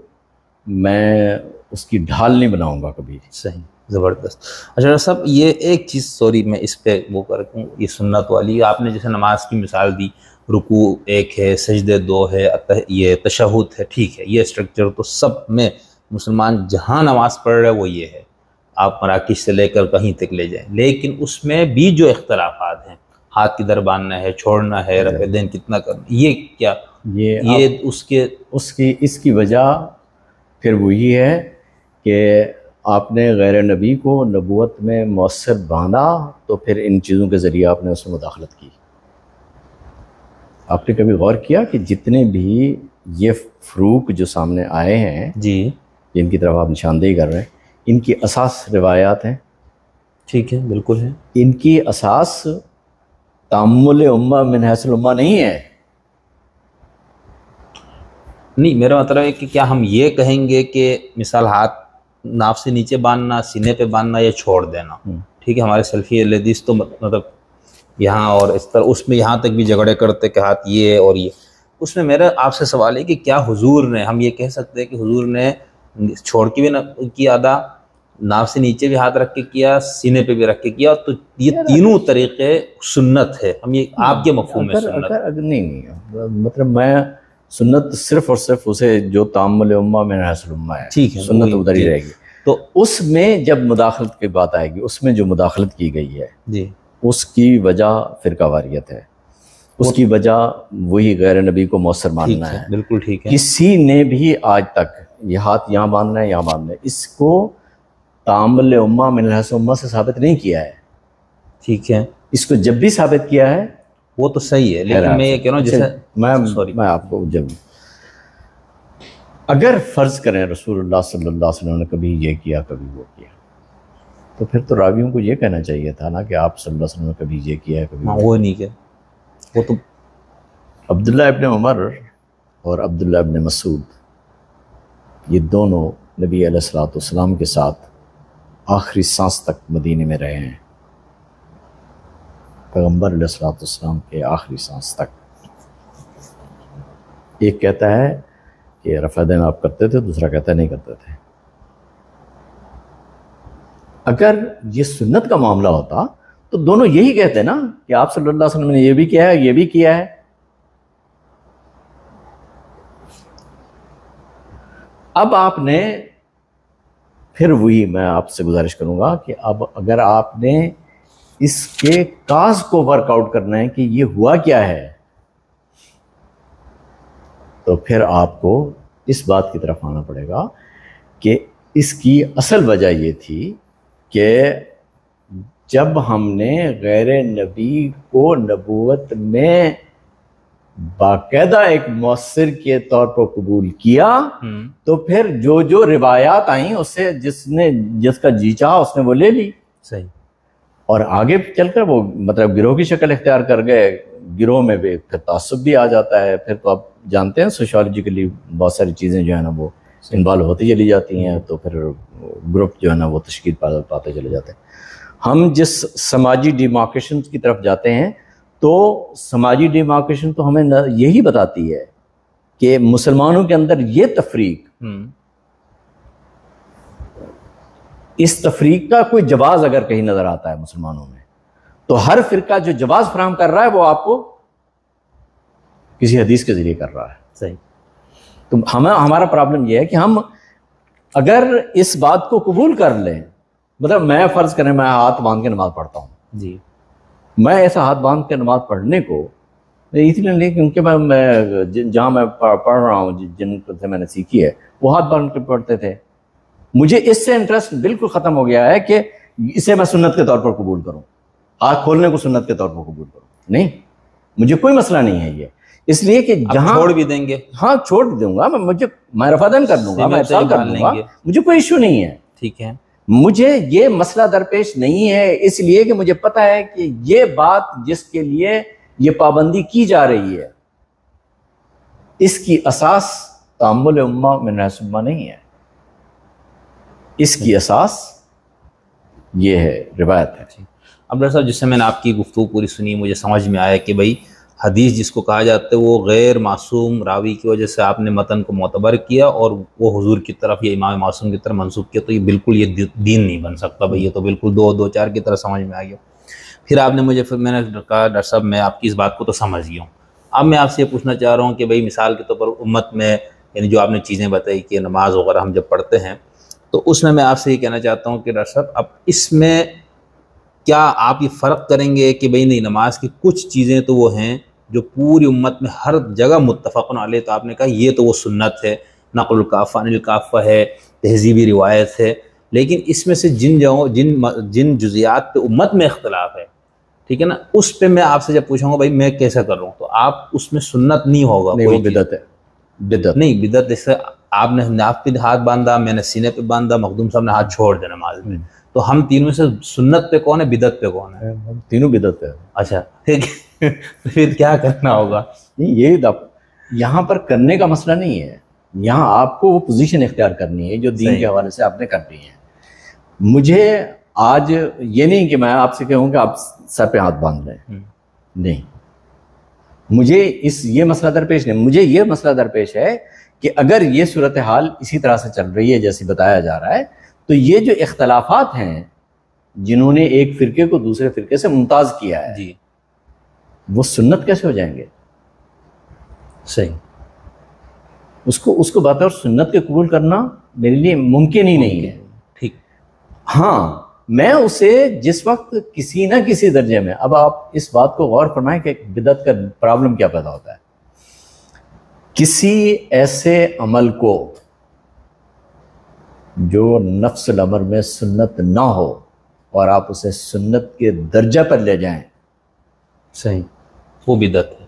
میں اس کی ڈھال نہیں بناؤں گا کبھی. صحیح, زبردست. اچھا صاحب یہ ایک چیز سوری میں اس پہ وہ کروں, یہ سنت والی آپ نے جیسے نماز کی مثال دی, رکوع ایک ہے, سجدے 2 ہے, یہ تشہد ہے, ٹھیک ہے, یہ اسٹرکچر تو سب میں مسلمان جہاں نماز پڑھ رہے وہ یہ ہے, آپ مراکش سے لے کر کہیں تک لے جائیں. لیکن اس میں بھی جو اختلافات ہیں, ہاتھ کدھر باندھنا ہے, چھوڑنا ہے, رفع دین کتنا کرنا, یہ کیا یہ اس کی وجہ پھر وہی ہے کہ آپ نے غیر نبی کو نبوت میں مؤثر باندھا تو پھر ان چیزوں کے ذریعے آپ نے اس میں مداخلت کی. آپ نے کبھی غور کیا کہ جتنے بھی یہ فروق جو سامنے آئے ہیں جی, جن کی طرف آپ نشاندہی کر رہے ہیں, ان کی اساس روایات ہیں. ٹھیک ہے, بالکل ہے. ان کی اساس تامل امہ من حیث الامہ نہیں ہے. نہیں, میرا مطلب ہے کہ کیا ہم یہ کہیں گے کہ مثال ہاتھ ناف سے نیچے باندھنا, سینے پہ باندھنا یا چھوڑ دینا, ٹھیک ہے, ہمارے سلفی اہل حدیث تو مطلب یہاں اور اس طرح اس میں یہاں تک بھی جھگڑے کرتے کہ ہاتھ یہ اور یہ. اس میں میرا آپ سے سوال ہے کہ کیا حضور نے, ہم یہ کہہ سکتے ہیں کہ حضور نے چھوڑ کے بھی کیا ادا, ناف سے نیچے بھی ہاتھ رکھ کے کیا, سینے پہ بھی رکھ کے کیا, تو یہ تینوں طریقے سنت ہے, ہم یہ آپ کے مفہوم میں سنت. نہیں, مطلب میں سنت صرف اور صرف اسے جو تامل امہ من حیث الامہ ہے, ٹھیک ہے, سنت ادھر ہی رہے گی. تو اس میں جب مداخلت کی بات آئے گی, اس میں جو مداخلت کی گئی ہے جی, اس کی وجہ فرقہ واریت ہے, اس کی وجہ وہی غیر نبی کو مؤثر ماننا ہے. بالکل ٹھیک ہے. کسی نے بھی آج تک یہ ہاتھ یہاں باندھنا ہے یہاں باندھنا ہے, اس کو تامل امہ من حیث الامہ سے ثابت نہیں کیا ہے. ٹھیک ہے, اس کو جب بھی ثابت کیا ہے وہ تو صحیح ہے, لیکن میں یہ کہہ رہا ہوں جیسے میں آپ کو جب اگر فرض کریں رسول اللہ صلی اللہ علیہ وسلم نے کبھی یہ کیا کبھی وہ کیا, تو پھر تو راویوں کو یہ کہنا چاہیے تھا نا کہ آپ صلی اللہ علیہ وسلم نے کبھی یہ کیا ہے کبھی وہ نہیں کیا. وہ تو عبداللہ ابن عمر اور عبداللہ ابن مسعود یہ دونوں نبی علیہ الصلوۃ والسلام کے ساتھ آخری سانس تک مدینے میں رہے ہیں, پیغمبر علیہ الصلوۃ والسلام کے آخری سانس تک. ایک کہتا ہے کہ رفع دین آپ کرتے تھے, دوسرا کہتا ہے نہیں کرتے تھے. اگر یہ سنت کا معاملہ ہوتا تو دونوں یہی کہتے نا کہ آپ صلی اللہ علیہ وسلم نے یہ بھی کیا ہے یہ بھی کیا ہے. اب آپ نے پھر وہی میں آپ سے گزارش کروں گا کہ اب اگر آپ نے اس کے کاز کو ورک آؤٹ کرنا ہے کہ یہ ہوا کیا ہے, تو پھر آپ کو اس بات کی طرف آنا پڑے گا کہ اس کی اصل وجہ یہ تھی کہ جب ہم نے غیر نبی کو نبوت میں باقاعدہ ایک مؤثر کے طور پر قبول کیا, تو پھر جو روایات آئیں اس سے جس کا جی چاہا اس نے وہ لے لی. صحیح. اور آگے چل کر وہ مطلب گروہ کی شکل اختیار کر گئے, گروہ میں بھی پھر تعصب بھی آ جاتا ہے. پھر تو آپ جانتے ہیں سوشالوجیکلی بہت ساری چیزیں جو ہے نا وہ انوالو ہوتی چلی جاتی ہیں, تو پھر گروپ جو ہے نا وہ تشکیل پاتے چلے جاتے ہیں. ہم جس سماجی ڈیمارکیشن کی طرف جاتے ہیں تو سماجی ڈیمارکیشن تو ہمیں یہی بتاتی ہے کہ مسلمانوں کے اندر یہ تفریق, اس تفریق کا کوئی جواز اگر کہیں نظر آتا ہے مسلمانوں میں, تو ہر فرقہ جو جواز فراہم کر رہا ہے وہ آپ کو کسی حدیث کے ذریعے کر رہا ہے. صحیح. تو ہمارا پرابلم یہ ہے کہ ہم اگر اس بات کو قبول کر لیں, مطلب میں فرض کریں میں ہاتھ باندھ کے نماز پڑھتا ہوں, جی, میں ایسا ہاتھ باندھ کے نماز پڑھنے کو اس لیے نہیں کیونکہ میں جہاں میں پڑھ رہا ہوں جن سے میں نے سیکھی ہے وہ ہاتھ باندھ کے پڑھتے تھے, مجھے اس سے انٹرسٹ بالکل ختم ہو گیا ہے کہ اسے میں سنت کے طور پر قبول کروں, ہاتھ کھولنے کو سنت کے طور پر قبول کروں. نہیں, مجھے کوئی مسئلہ نہیں ہے یہ, اس لیے کہ جہاں چھوڑ بھی دیں گے, ہاں چھوڑ دوں گا, میں رفع دین کر دوں گا, میں اتصال کر دوں گا, مجھے کوئی ایشو نہیں ہے. ٹھیک ہے. مجھے یہ مسئلہ درپیش نہیں ہے, اس لیے کہ مجھے پتا ہے کہ یہ بات جس کے لیے یہ پابندی کی جا رہی ہے اس کی اساس تامل امہ من حیث الامہ نہیں ہے, اس کی اساس یہ ہے روایت ہے. اب ڈاکٹر صاحب جس سے میں نے آپ کی گفتگو پوری سنی مجھے سمجھ میں آیا کہ بھائی حدیث جس کو کہا جاتا ہے وہ غیر معصوم راوی کی وجہ سے آپ نے متن کو معتبر کیا اور وہ حضور کی طرف یا امام معصوم کی طرف منسوب کیا، تو یہ بالکل یہ دین نہیں بن سکتا بھائی، یہ تو بالکل دو چار کی طرح سمجھ میں آ گیا۔ پھر آپ نے مجھے میں نے کہا ڈاکٹر صاحب میں آپ کی اس بات کو تو سمجھ گیا ہوں، اب میں آپ سے یہ پوچھنا چاہ رہا ہوں کہ بھائی مثال کے طور پر امت میں یعنی جو آپ نے چیزیں بتائی کہ نماز وغیرہ ہم جب پڑھتے ہیں تو اس میں آپ سے یہ کہنا چاہتا ہوں کہ ڈاکٹر صاحب اب اس میں کیا آپ یہ فرق کریں گے کہ بھئی نہیں نماز کی کچھ چیزیں تو وہ ہیں جو پوری امت میں ہر جگہ متفق علیہ، تو آپ نے کہا یہ تو وہ سنت ہے، نقل الکافہ عن الکافہ ہے، تہذیبی روایت ہے، لیکن اس میں سے جن جزیات پہ امت میں اختلاف ہے، ٹھیک ہے نا، اس پہ میں آپ سے جب پوچھوں گا بھائی میں کیسا کر رہا ہوں تو آپ اس میں سنت نہیں ہوگا، نہیں وہ بدعت ہے، بدعت نہیں بدعت جیسے آپ نے ناف پہ ہاتھ باندھا، میں نے سینے پہ باندھا، مخدوم صاحب نے ہاتھ چھوڑ دیا نماز میں، تو ہم تینوں سے سنت پہ کون ہے بدعت پہ کون ہے؟ تینوں بدعت ہے۔ اچھا ٹھیک پھر کیا کرنا ہوگا؟ یہ یہاں پر کرنے کا مسئلہ نہیں ہے، یہاں آپ کو وہ پوزیشن اختیار کرنی ہے جو دین کے حوالے سے آپ نے کرنی ہے۔ مجھے آج یہ نہیں کہ میں آپ سے کہوں کہ آپ سر پہ ہاتھ باندھ لیں، نہیں، مجھے یہ مسئلہ درپیش نہیں، مجھے یہ مسئلہ درپیش ہے کہ اگر یہ صورتحال اسی طرح سے چل رہی ہے جیسے بتایا جا رہا ہے تو یہ جو اختلافات ہیں جنہوں نے ایک فرقے کو دوسرے فرقے سے ممتاز کیا ہے جی وہ سنت کیسے ہو جائیں گے؟ صحیح، اس کو بطور سنت کے قبول کرنا میرے لیے ممکن ہی نہیں ہے۔ ٹھیک، ہاں میں اسے جس وقت کسی نہ کسی درجے میں، اب آپ اس بات کو غور فرمائیں کہ بدعت کا پرابلم کیا پیدا ہوتا ہے، کسی ایسے عمل کو جو نفس الامر میں سنت نہ ہو اور آپ اسے سنت کے درجہ پر لے جائیں، صحیح، وہ بدعت ہے۔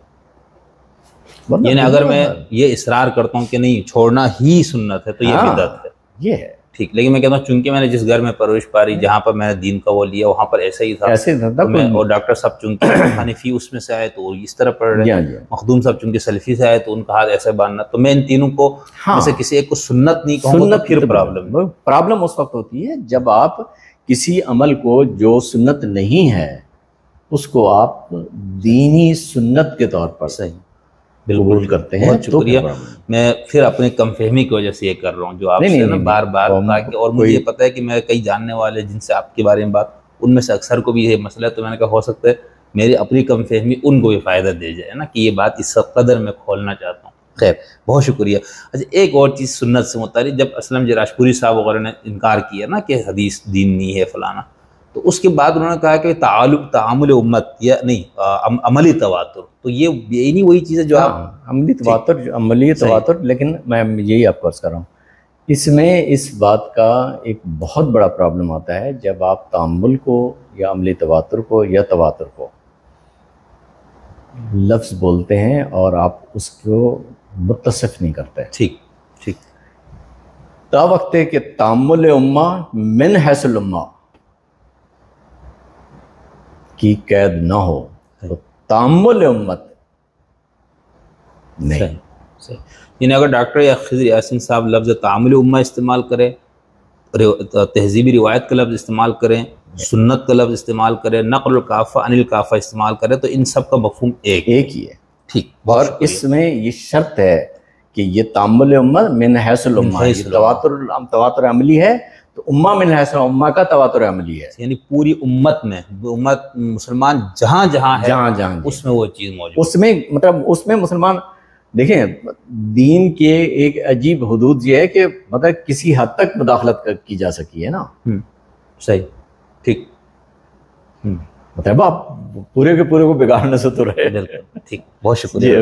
ورنہ یعنی اگر میں یہ اصرار کرتا ہوں کہ نہیں چھوڑنا ہی سنت ہے تو یہ بدعت ہے، یہ ہے ٹھیک، لیکن میں کہتا ہوں چونکہ میں نے جس گھر میں پرورش پاری جہاں پر میں نے دین کا وہ لیا وہاں پر ایسا ہی تھا، ایسے تو میں اور ڈاکٹر صاحب چونکہ حنفی اس میں سے آئے تو وہ اس طرح پڑھ رہے ہیں، مخدوم صاحب چونکہ سلفی سے آئے تو ان کا ہاتھ ایسے باندھنا، تو میں ان تینوں کو میں سے کسی ایک کو سنت نہیں کہوں گا، پھر پرابلم اس وقت ہوتی ہے جب آپ کسی عمل کو جو سنت نہیں ہے اس کو آپ دینی سنت کے طور پر صحیح قبول کرتے ہیں۔ بہت شکریہ، میں پھر اپنے کم فہمی کی وجہ سے یہ کر رہا ہوں جو آپ سے نا بار بار تاکہ، اور مجھے یہ پتہ ہے کہ میں کئی جاننے والے جن سے آپ کے بارے میں بات ان میں سے اکثر کو بھی یہ مسئلہ ہے، تو میں نے کہا ہو سکتا ہے میری اپنی کم فہمی ان کو بھی فائدہ دے جائے نا کہ یہ بات اس قدر میں کھولنا چاہتا ہوں۔ خیر بہت شکریہ۔ اچھا ایک اور چیز سنت سے متعلق، جب اسلم جراشپوری صاحب وغیرہ نے انکار کیا نا کہ حدیث دین نہیں ہے فلانا، تو اس کے بعد انہوں نے کہا کہ تعامل امت یا نہیں عملی تواتر، تو یہ نہیں وہی چیز ہے جو آپ عملی تواتر، لیکن میں یہی آپ کو عرض کر رہا ہوں اس میں اس بات کا ایک بہت بڑا پرابلم آتا ہے جب آپ تعامل کو یا عملی تواتر کو یا تواتر کو لفظ بولتے ہیں اور آپ اس کو متصف نہیں کرتے۔ ٹھیک ٹھیک، تا وقت ہے کہ تعامل امہ من حیث الامہ کی قید نہ ہو تو تعامل امت نہیں۔ صحیح، یعنی اگر ڈاکٹر یا خضر یاسین صاحب لفظ تعامل امہ استعمال کریں، تہذیبی روایت کا لفظ استعمال کریں، سنت کا لفظ استعمال کریں، نقل الکافہ عن الکافہ استعمال کریں، تو ان سب کا مفہوم ایک ہی ہے۔ ٹھیک، اور اس میں یہ شرط ہے کہ یہ تعامل امہ من حیث الامہ، یہ تواتر عملی ہے تو امہ من حیث الامہ کا تواتر عملی ہے، یعنی پوری امت میں، امت مسلمان جہاں جہاں ہے اس میں وہ چیز موجود، اس میں مطلب اس میں مسلمان دیکھیں دین کے ایک عجیب حدود یہ ہے کہ مطلب کسی حد تک مداخلت کی جا سکی ہے نا۔ صحیح، ٹھیک، مطلب آپ پورے کے پورے کو بگاڑنے سے تو رہے۔ بالکل ٹھیک، بہت شکریہ۔